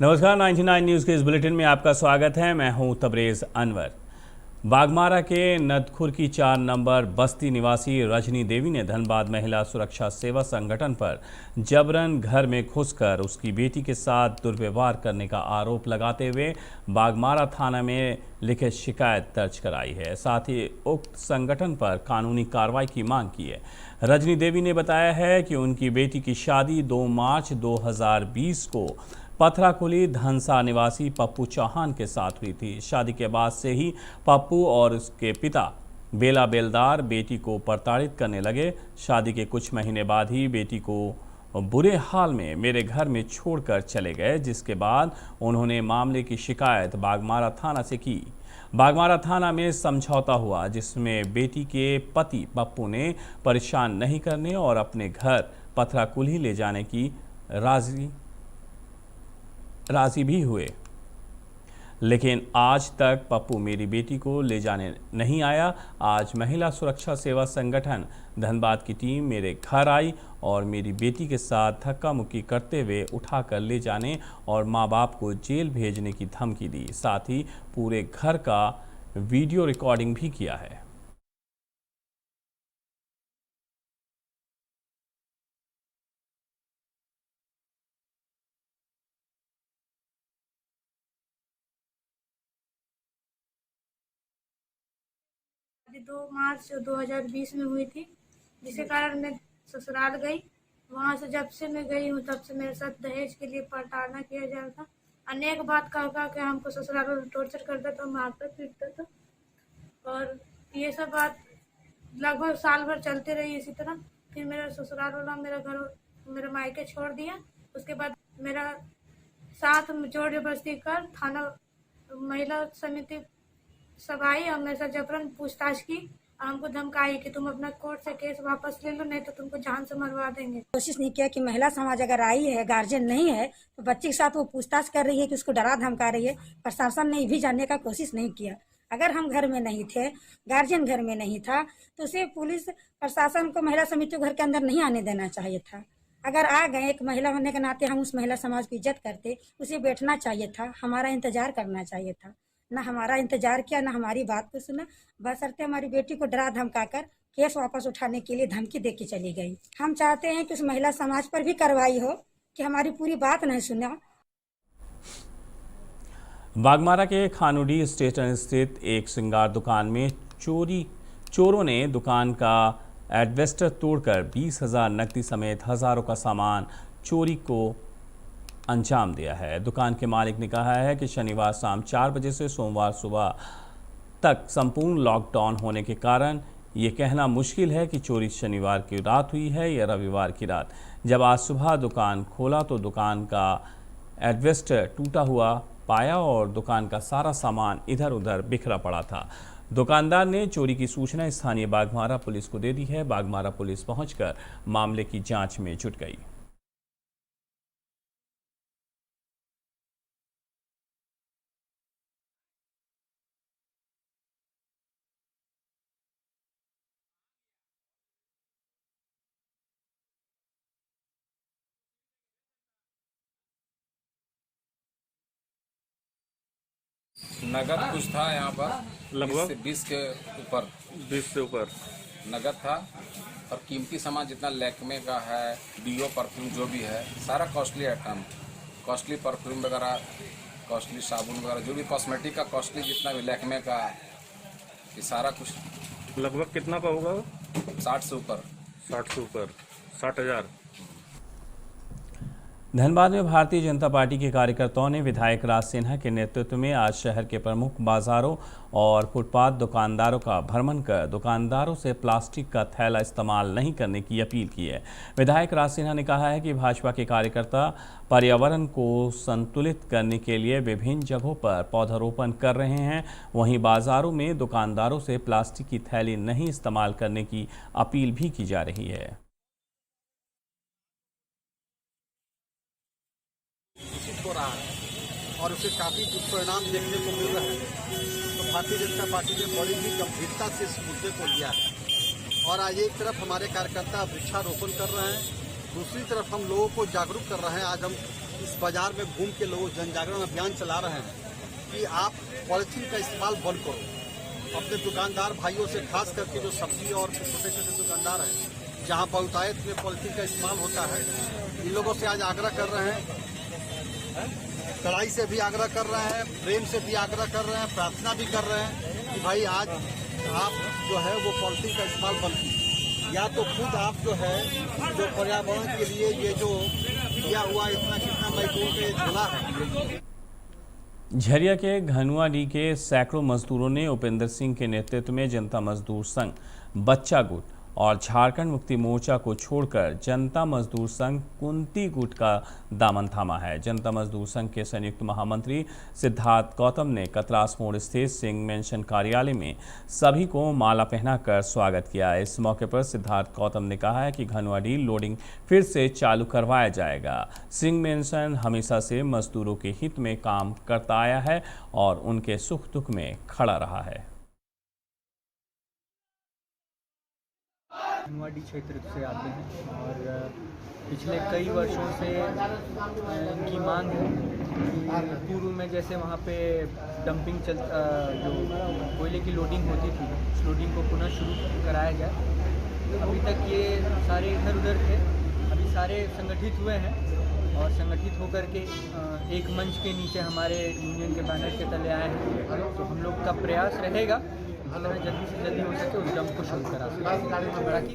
नमस्कार, 99 न्यूज़ के इस बुलेटिन में आपका स्वागत है। मैं हूं तबरेज़ अनवर। बागमारा के नदखुर की 4 नंबर बस्ती निवासी रजनी देवी ने धनबाद महिला सुरक्षा सेवा संगठन पर जबरन घर में घुसकर उसकी बेटी के साथ दुर्व्यवहार करने का आरोप लगाते हुए बागमारा थाना में लिखित शिकायत दर्ज कराई है। साथ ही उक्त संगठन पर कानूनी कार्रवाई की मांग की है। रजनी देवी ने बताया है कि उनकी बेटी की शादी 2 मार्च 2020 को पथराकुली धनसा निवासी पप्पू चौहान के साथ हुई थी। शादी के बाद से ही पप्पू और उसके पिता बेला बेलदार बेटी को प्रताड़ित करने लगे। शादी के कुछ महीने बाद ही बेटी को बुरे हाल में मेरे घर में छोड़कर चले गए, जिसके बाद उन्होंने मामले की शिकायत बागमारा थाना से की। बागमारा थाना में समझौता हुआ, जिसमें बेटी के पति पप्पू ने परेशान नहीं करने और अपने घर पथराकुली ले जाने की राजी भी हुए, लेकिन आज तक पप्पू मेरी बेटी को ले जाने नहीं आया। आज महिला सुरक्षा सेवा संगठन धनबाद की टीम मेरे घर आई और मेरी बेटी के साथ धक्का मुक्की करते हुए उठाकर ले जाने और मां बाप को जेल भेजने की धमकी दी। साथ ही पूरे घर का वीडियो रिकॉर्डिंग भी किया है। शादी 2 मार्च 2020 में हुई थी, जिसके कारण मैं ससुराल गई। वहां से जब से मैं गई हूँ तब से मेरे साथ दहेज के लिए प्रताड़ना किया जा रहा था। अनेक बात कह के हमको ससुराल में टॉर्चर करता था, मारता पीटता था और ये सब बात लगभग साल भर चलते रही इसी तरह। फिर मेरा ससुराल वाला मेरा मायके छोड़ दिया। उसके बाद मेरा साथ में जोर जबरदस्ती कर थाना महिला समिति सब आई और मेरे साथ जबरन पूछताछ की और हमको धमकाई कि तुम अपना कोर्ट से केस वापस ले लो, नहीं तो तुमको जान से मरवा देंगे। कोशिश नहीं किया कि महिला समाज अगर आई है, गार्जियन नहीं है, तो बच्चे के साथ वो पूछताछ कर रही है कि उसको डरा धमका रही है। प्रशासन ने भी जानने का कोशिश नहीं किया। अगर हम घर में नहीं थे, गार्जियन घर में नहीं था, तो उसे पुलिस प्रशासन को महिला समिति को घर के अंदर नहीं आने देना चाहिए था। अगर आ गए, एक महिला होने के नाते हम उस महिला समाज की इज्जत करते, उसे बैठना चाहिए था, हमारा इंतजार करना चाहिए था। ना हमारा इंतजार किया, ना हमारी बात को सुना, बशर्ते हमारी बेटी को डरा धमका कर केस वापस उठाने के लिए धमकी दे के चली गई। हम चाहते हैं कि उस महिला समाज पर भी कार्रवाई हो कि हमारी पूरी बात नहीं सुना। बागमारा के खानुडी स्टेशन स्थित एक श्रृंगार दुकान में चोरों ने दुकान का एडवेस्टर तोड़कर 20,000 नकदी समेत हजारों का सामान चोरी को अंजाम दिया है। दुकान के मालिक ने कहा है कि शनिवार शाम 4 बजे से सोमवार सुबह तक संपूर्ण लॉकडाउन होने के कारण ये कहना मुश्किल है कि चोरी शनिवार की रात हुई है या रविवार की रात। जब आज सुबह दुकान खोला तो दुकान का एडवेस्टर टूटा हुआ पाया और दुकान का सारा सामान इधर उधर बिखरा पड़ा था। दुकानदार ने चोरी की सूचना स्थानीय बागमारा पुलिस को दे दी है। बागमारा पुलिस पहुंचकर मामले की जांच में जुट गई। नगद कुछ था यहाँ पर लगभग 20 के ऊपर 20 से ऊपर नगद था और कीमती सामान जितना लैक्मे का है, डीओ परफ्यूम जो भी है, सारा कॉस्टली आइटम, कॉस्टली परफ्यूम वगैरह, कॉस्टली साबुन वगैरह, जो भी कॉस्मेटिक का कॉस्टली जितना भी लैक्मे का, ये सारा कुछ। लगभग कितना का होगा? 60 से ऊपर। 60 से ऊपर, 60,000। धनबाद में भारतीय जनता पार्टी के कार्यकर्ताओं ने विधायक राज सिन्हा के नेतृत्व में आज शहर के प्रमुख बाजारों और फुटपाथ दुकानदारों का भ्रमण कर दुकानदारों से प्लास्टिक का थैला इस्तेमाल नहीं करने की अपील की है। विधायक राज सिन्हा ने कहा है कि भाजपा के कार्यकर्ता पर्यावरण को संतुलित करने के लिए विभिन्न जगहों पर पौधारोपण कर रहे हैं, वहीं बाजारों में दुकानदारों से प्लास्टिक की थैली नहीं इस्तेमाल करने की अपील भी की जा रही है। हो रहा है और उसे काफी दुष्परिणाम देखने को मिल रहे हैं। तो भारतीय जनता पार्टी ने बड़ी ही गंभीरता से इस मुद्दे को लिया है और आज एक तरफ हमारे कार्यकर्ता वृक्षारोपण कर रहे हैं, दूसरी तरफ हम लोगों को जागरूक कर रहे हैं। आज हम इस बाजार में घूम के लोग जन जागरण अभियान चला रहे हैं कि आप पॉलिथीन का इस्तेमाल बंद करो। अपने दुकानदार भाइयों से, खास करके जो सब्जी और छोटे छोटे दुकानदार हैं जहां बहुतायत में पॉलिथीन का इस्तेमाल होता है, इन लोगों से आज आग्रह कर रहे हैं, कड़ाई से भी आग्रह कर रहे हैं, प्रेम से भी आग्रह कर रहे हैं, प्रार्थना भी कर रहे हैं कि भाई आज आप जो है वो पॉलिथीन का इस्तेमाल बंद कीजिए, या तो खुद आप जो है जो पर्यावरण के लिए ये जो किया हुआ इतना कितना मजदूर के झोला है। झरिया के घनुआडीह के सैकड़ों मजदूरों ने उपेंद्र सिंह के नेतृत्व में जनता मजदूर संघ, बच्चा गुट और झारखंड मुक्ति मोर्चा को छोड़कर जनता मजदूर संघ कुंती गुट का दामन थामा है। जनता मजदूर संघ के संयुक्त महामंत्री सिद्धार्थ गौतम ने कतरास मोड़ स्थित सिंह मेंशन कार्यालय में सभी को माला पहनाकर स्वागत किया। इस मौके पर सिद्धार्थ गौतम ने कहा है कि घनुआडीह लोडिंग फिर से चालू करवाया जाएगा। सिंह मेंशन हमेशा से मजदूरों के हित में काम करता आया है और उनके सुख दुख में खड़ा रहा है। घनुआडीह क्षेत्र से आते हैं और पिछले कई वर्षों से इनकी मांग है कि पूर्व में जैसे वहाँ पे डंपिंग जो कोयले की लोडिंग होती थी, उस लोडिंग को पुनः शुरू कराया जाए। अभी तक ये सारे इधर उधर थे, अभी सारे संगठित हुए हैं और संगठित होकर के एक मंच के नीचे हमारे यूनियन के बैनर के तले आए हैं। तो हम लोग का प्रयास रहेगा जल्दी से जल्दी हो सके उस डंप को शुरू करा सके।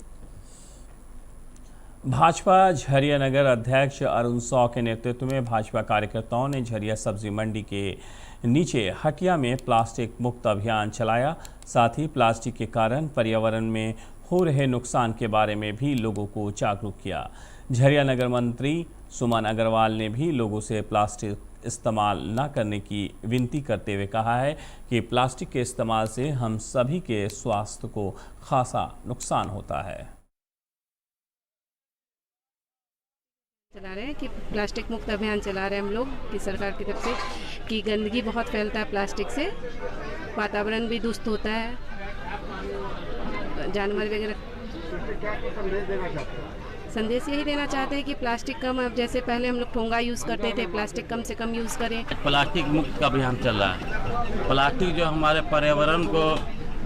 भाजपा झरिया नगर अध्यक्ष अरुण सौ के नेतृत्व में भाजपा कार्यकर्ताओं ने झरिया सब्जी मंडी के नीचे हटिया में प्लास्टिक मुक्त अभियान चलाया। साथ ही प्लास्टिक के कारण पर्यावरण में हो रहे नुकसान के बारे में भी लोगों को जागरूक किया। झरिया नगर मंत्री सुमन अग्रवाल ने भी लोगों से प्लास्टिक इस्तेमाल न करने की विनती करते हुए कहा है कि प्लास्टिक के इस्तेमाल से हम सभी के स्वास्थ्य को खासा नुकसान होता है। चला रहे हैं कि प्लास्टिक मुक्त अभियान चला रहे हैं हम लोग कि सरकार की तरफ से कि गंदगी बहुत फैलता है प्लास्टिक से, वातावरण भी दुष्ट होता है, जानवर वगैरह। संदेश यही देना चाहते हैं कि प्लास्टिक कम, अब जैसे पहले हम लोग ठोंगा यूज़ करते थे, प्लास्टिक कम से कम यूज़ करें। प्लास्टिक मुक्त का अभियान चल रहा है। प्लास्टिक जो हमारे पर्यावरण को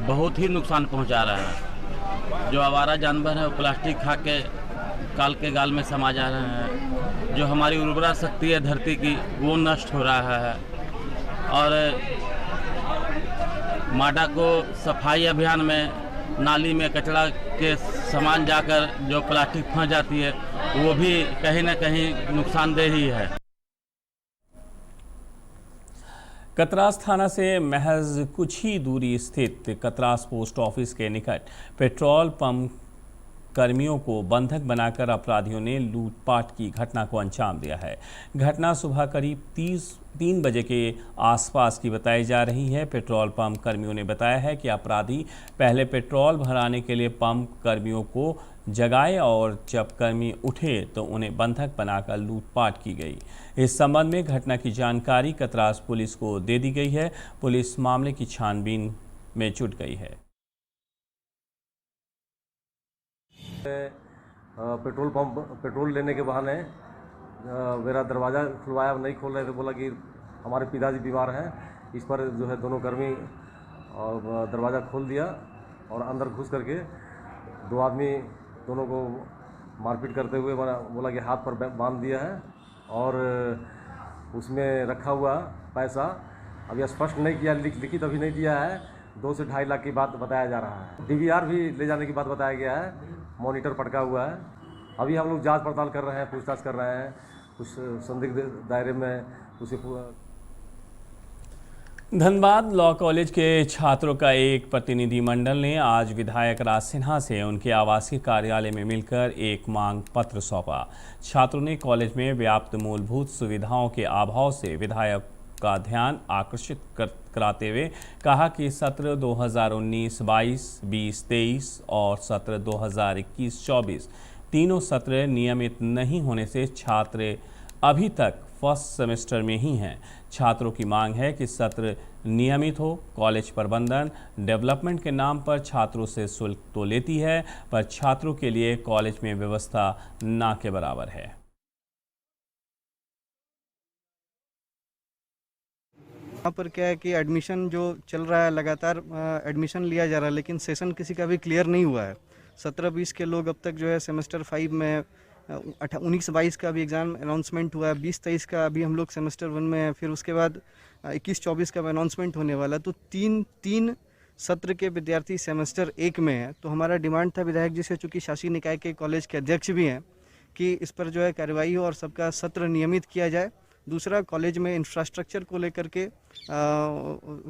बहुत ही नुकसान पहुंचा रहा है। जो आवारा जानवर है वो प्लास्टिक खा के काल के गाल में समा जा रहे हैं। जो हमारी उर्वरा शक्ति है धरती की वो नष्ट हो रहा है। और माडा को सफाई अभियान में नाली में कचरा के सामान जाकर जो प्लास्टिक फंस जाती है वो भी कहीं ना कहीं नुकसानदेह ही है। कतरास थाना से महज कुछ ही दूरी स्थित कतरास पोस्ट ऑफिस के निकट पेट्रोल पंप कर्मियों को बंधक बनाकर अपराधियों ने लूटपाट की घटना को अंजाम दिया है। घटना सुबह करीब 3 बजे के आसपास की बताई जा रही है। पेट्रोल पंप कर्मियों ने बताया है कि अपराधी पहले पेट्रोल भराने के लिए पंप कर्मियों को जगाए और जब कर्मी उठे तो उन्हें बंधक बनाकर लूटपाट की गई। इस संबंध में घटना की जानकारी कतरास पुलिस को दे दी गई है। पुलिस मामले की छानबीन में जुट गई है। पेट्रोल लेने के बहाने मेरा दरवाज़ा खुलवाया, नहीं खोल रहे थे, बोला कि हमारे पिताजी बीमार हैं। इस पर जो है दोनों कर्मी और दरवाज़ा खोल दिया और अंदर घुस करके 2 आदमी दोनों को मारपीट करते हुए बोला कि हाथ पर बांध दिया है और उसमें रखा हुआ पैसा अभी स्पष्ट नहीं किया, लिखित अभी नहीं दिया है। 2 से 2.5 लाख की बात बताया जा रहा है। DVR भी ले जाने की बात बताया गया है। मॉनिटर पटका हुआ है। अभी हम लोग जांच पड़ताल कर रहे हैं, पूछताछ कर रहे हैं। कुछ संदिग्ध दायरे में उसे धनबाद लॉ कॉलेज के छात्रों का एक प्रतिनिधिमंडल ने आज विधायक राज सिन्हा से उनके आवासीय कार्यालय में मिलकर एक मांग पत्र सौंपा। छात्रों ने कॉलेज में व्याप्त मूलभूत सुविधाओं के अभाव से विधायक का ध्यान आकर्षित कराते हुए कहा कि सत्र 2019-22, 20-23 और सत्र 2021-24 तीनों सत्र नियमित नहीं होने से छात्र अभी तक फर्स्ट सेमेस्टर में ही हैं। छात्रों की मांग है कि सत्र नियमित हो। कॉलेज प्रबंधन डेवलपमेंट के नाम पर छात्रों से शुल्क तो लेती है, पर छात्रों के लिए कॉलेज में व्यवस्था ना के बराबर है। यहाँ पर क्या है कि एडमिशन जो चल रहा है, लगातार एडमिशन लिया जा रहा है, लेकिन सेशन किसी का भी क्लियर नहीं हुआ है। 17-20 के लोग अब तक जो है सेमेस्टर 5 में, 19-22 का भी एग्ज़ाम अनाउंसमेंट हुआ है, 20-23 का अभी हम लोग सेमेस्टर 1 में है, फिर उसके बाद 21-24 का अनाउंसमेंट होने वाला है। तो तीन सत्र के विद्यार्थी सेमेस्टर 1 में है। तो हमारा डिमांड था विधायक जी से, चूँकि शासी निकाय के कॉलेज के अध्यक्ष भी हैं, कि इस पर जो है कार्रवाई हो और सबका सत्र नियमित किया जाए। दूसरा, कॉलेज में इंफ्रास्ट्रक्चर को लेकर के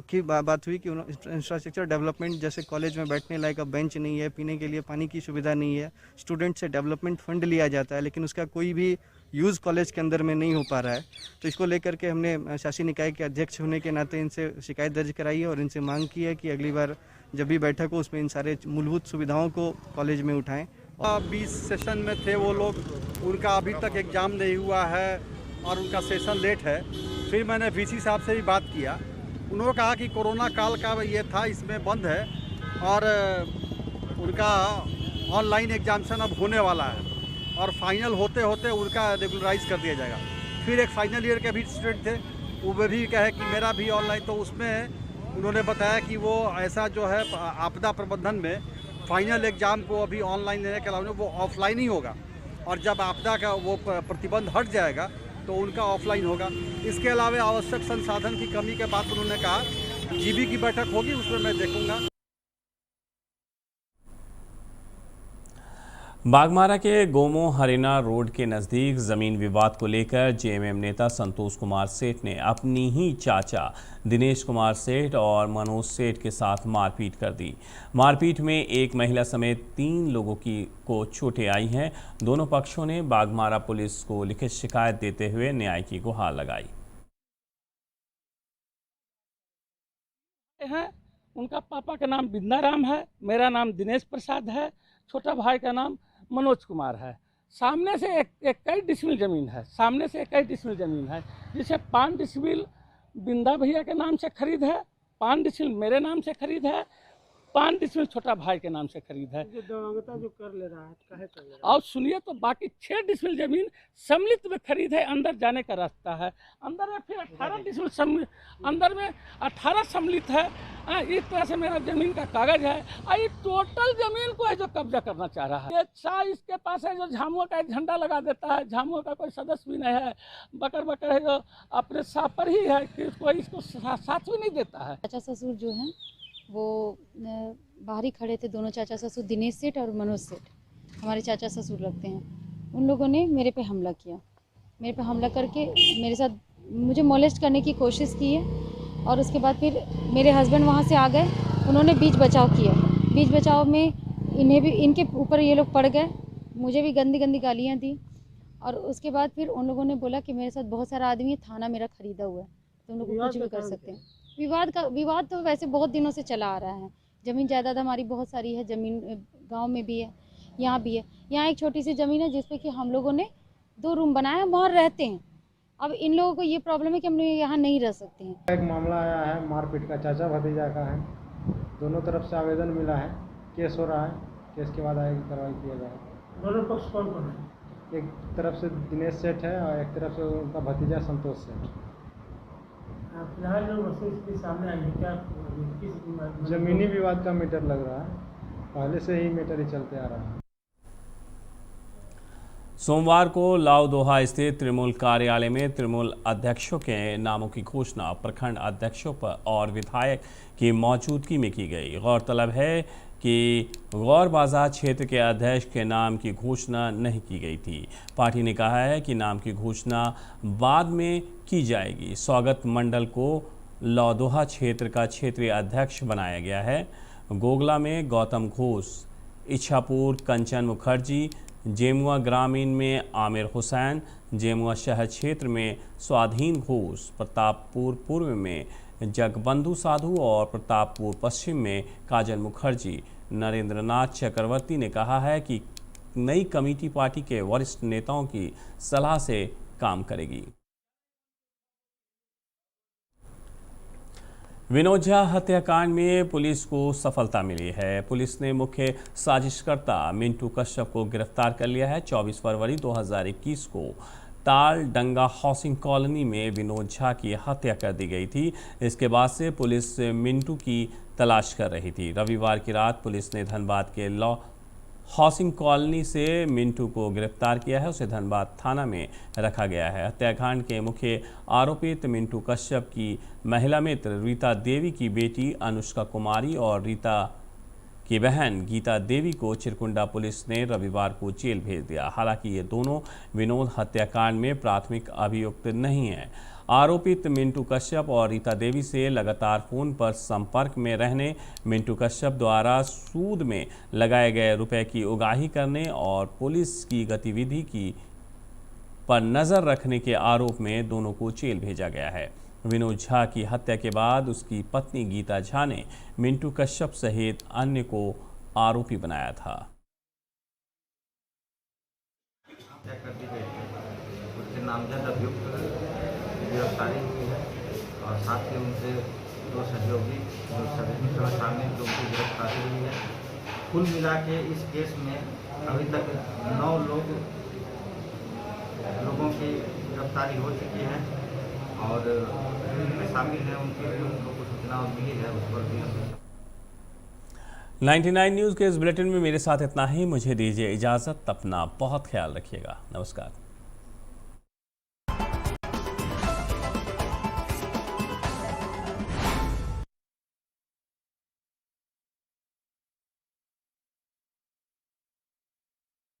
की बात हुई कि इंफ्रास्ट्रक्चर डेवलपमेंट, जैसे कॉलेज में बैठने लायक अब बेंच नहीं है, पीने के लिए पानी की सुविधा नहीं है, स्टूडेंट से डेवलपमेंट फंड लिया जाता है लेकिन उसका कोई भी यूज़ कॉलेज के अंदर में नहीं हो पा रहा है। तो इसको लेकर के हमने शासी निकाय के अध्यक्ष होने के नाते इनसे शिकायत दर्ज कराई है और इनसे मांग की है कि अगली बार जब भी बैठक हो उसमें इन सारे मूलभूत सुविधाओं को कॉलेज में उठाएँ। 20 सेशन में थे वो लोग, उनका अभी तक एग्ज़ाम नहीं हुआ है और उनका सेशन लेट है। फिर मैंने वीसी साहब से भी बात किया, उन्होंने कहा कि कोरोना काल का ये था, इसमें बंद है और उनका ऑनलाइन एग्जामिनेशन अब होने वाला है और फाइनल होते होते उनका रेगुलराइज कर दिया जाएगा। फिर एक फाइनल ईयर के भी स्टूडेंट थे, वो भी कहे कि मेरा भी ऑनलाइन, तो उसमें उन्होंने बताया कि वो ऐसा जो है आपदा प्रबंधन में फाइनल एग्ज़ाम को अभी ऑनलाइन लेने के अलावा वो ऑफलाइन ही होगा और जब आपदा का वो प्रतिबंध हट जाएगा तो उनका ऑफलाइन होगा। इसके अलावा आवश्यक संसाधन की कमी के बाद उन्होंने कहा जीबी की बैठक होगी, उसमें मैं देखूंगा। बागमारा के गोमो हरिना रोड के नज़दीक ज़मीन विवाद को लेकर जेएमएम नेता संतोष कुमार सेठ ने अपनी ही चाचा दिनेश कुमार सेठ और मनोज सेठ के साथ मारपीट कर दी। मारपीट में एक महिला समेत 3 लोगों को चोटें आई हैं। दोनों पक्षों ने बागमारा पुलिस को लिखित शिकायत देते हुए न्याय की गुहार लगाई। उनका पापा का नाम बिंदाराम है, मेरा नाम दिनेश प्रसाद है, छोटा भाई का नाम मनोज कुमार है। सामने से 21 डिसमिल ज़मीन है, सामने से 21 डिसमिल ज़मीन है, जिसे 5 डिसमिल बिंदा भैया के नाम से खरीद है, 5 डिसमिल मेरे नाम से खरीद है, 5 डिसमिल छोटा भाई के नाम से खरीद है। जो कर ले रहा है काहे कर ले रहा है? और सुनिए तो बाकी 6 डिसमिल ज़मीन सम्मिलित में खरीद है, अंदर जाने का रास्ता है, अंदर में फिर 18 डिसमिल अंदर में 18 सम्मिलित है। इस तरह से मेरा ज़मीन का कागज है और ये टोटल ज़मीन को है जो कब्जा करना चाह रहा है। ये शाह इसके पास है जो झामुआ का एक झंडा लगा देता है, झामुआ का कोई सदस्य भी नहीं है, बकर है जो अपने साथ पर ही है कि कोई इसको साथ भी नहीं देता है। चाचा ससुर जो हैं वो बाहर ही खड़े थे, दोनों चाचा ससुर, दिनेश सेठ और मनोज सेठ हमारे चाचा ससुर लगते हैं। उन लोगों ने मेरे पे हमला किया, मेरे पे हमला करके मेरे साथ मुझे मोलेस्ट करने की कोशिश की है और उसके बाद फिर मेरे हस्बैंड वहाँ से आ गए, उन्होंने बीच बचाव किया। बीच बचाव में इन्हें भी, इनके ऊपर ये लोग पड़ गए, मुझे भी गंदी गंदी गालियाँ दी और उसके बाद फिर उन लोगों ने बोला कि मेरे साथ बहुत सारा आदमी है, थाना मेरा खरीदा हुआ है, तुम लोग कुछ भी कर सकते हैं। विवाद तो वैसे बहुत दिनों से चला आ रहा है। ज़मीन जायदाद हमारी बहुत सारी है, ज़मीन गांव में भी है, यहाँ भी है। यहाँ एक छोटी सी ज़मीन है जिस पे कि हम लोगों ने 2 रूम बनाया, वहाँ रहते हैं। अब इन लोगों को ये प्रॉब्लम है कि हम लोग यहाँ नहीं रह सकते हैं। एक मामला आया है मारपीट का, चाचा भतीजा का है, दोनों तरफ से आवेदन मिला है, केस हो रहा है, केस के बाद आगे कार्रवाई किया जाएगा। दोनों पक्ष कौन कौन है? एक तरफ से दिनेश सेठ है और एक तरफ से उनका भतीजा संतोष सेठ। फिलहाल जो सामने आई है क्या जमीनी विवाद का मैटर लग रहा है, पहले से ही मैटर ही चलते आ रहा है। सोमवार को लाउदोहा स्थित तृणमूल कार्यालय में तृणमूल अध्यक्षों के नामों की घोषणा प्रखंड अध्यक्षों पर और विधायक की मौजूदगी में की गई। गौरतलब है कि गौर बाजार क्षेत्र के अध्यक्ष के नाम की घोषणा नहीं की गई थी। पार्टी ने कहा है कि नाम की घोषणा बाद में की जाएगी। स्वागत मंडल को लाउदोहा क्षेत्र का क्षेत्रीय अध्यक्ष बनाया गया है। गोगला में गौतम घोष, इच्छापुर कंचन मुखर्जी, जेमुआ ग्रामीण में आमिर हुसैन, जेमुआ शहर क्षेत्र में स्वाधीन घोष, प्रतापपुर पूर्व में जगबंधु साधु और प्रतापपुर पश्चिम में काजल मुखर्जी। नरेंद्रनाथ चक्रवर्ती ने कहा है कि नई कमेटी पार्टी के वरिष्ठ नेताओं की सलाह से काम करेगी। विनोद झा हत्याकांड में पुलिस को सफलता मिली है। पुलिस ने मुख्य साजिशकर्ता मिंटू कश्यप को गिरफ्तार कर लिया है। 24 फरवरी 2021 को ताल डंगा हाउसिंग कॉलोनी में विनोद झा की हत्या कर दी गई थी। इसके बाद से पुलिस मिंटू की तलाश कर रही थी। रविवार की रात पुलिस ने धनबाद के लॉ हाउसिंग कॉलोनी से मिंटू को गिरफ्तार किया है। उसे धनबाद थाना में रखा गया है। हत्याकांड के मुख्य आरोपित मिंटू कश्यप की महिला मित्र रीता देवी की बेटी अनुष्का कुमारी और रीता की बहन गीता देवी को चिरकुंडा पुलिस ने रविवार को जेल भेज दिया। हालांकि ये दोनों विनोद हत्याकांड में प्राथमिक अभियुक्त नहीं हैं। आरोपित मिंटू कश्यप और रीता देवी से लगातार फोन पर संपर्क में रहने, मिंटू कश्यप द्वारा सूद में लगाए गए रुपए की उगाही करने और पुलिस की गतिविधि की पर नज़र रखने के आरोप में दोनों को जेल भेजा गया है। विनोद झा की हत्या के बाद उसकी पत्नी गीता झा ने मिंटू कश्यप सहित अन्य को आरोपी बनाया था। नामजद अभियुक्त गिरफ्तारी हुई है और साथ ही उनसे 2 सहयोगी जो सभी शामिल जो उनकी गिरफ्तारी हुई है। कुल मिला के इस केस में अभी तक 9 लोगों की गिरफ्तारी हो चुकी है और जिनमें शामिल है उनके भी उनको कुछ सूचना मिली है उस पर भी। 99 न्यूज़ के इस बुलेटिन में मेरे साथ इतना ही। मुझे दीजिए इजाज़त। अपना बहुत ख्याल रखिएगा। नमस्कार।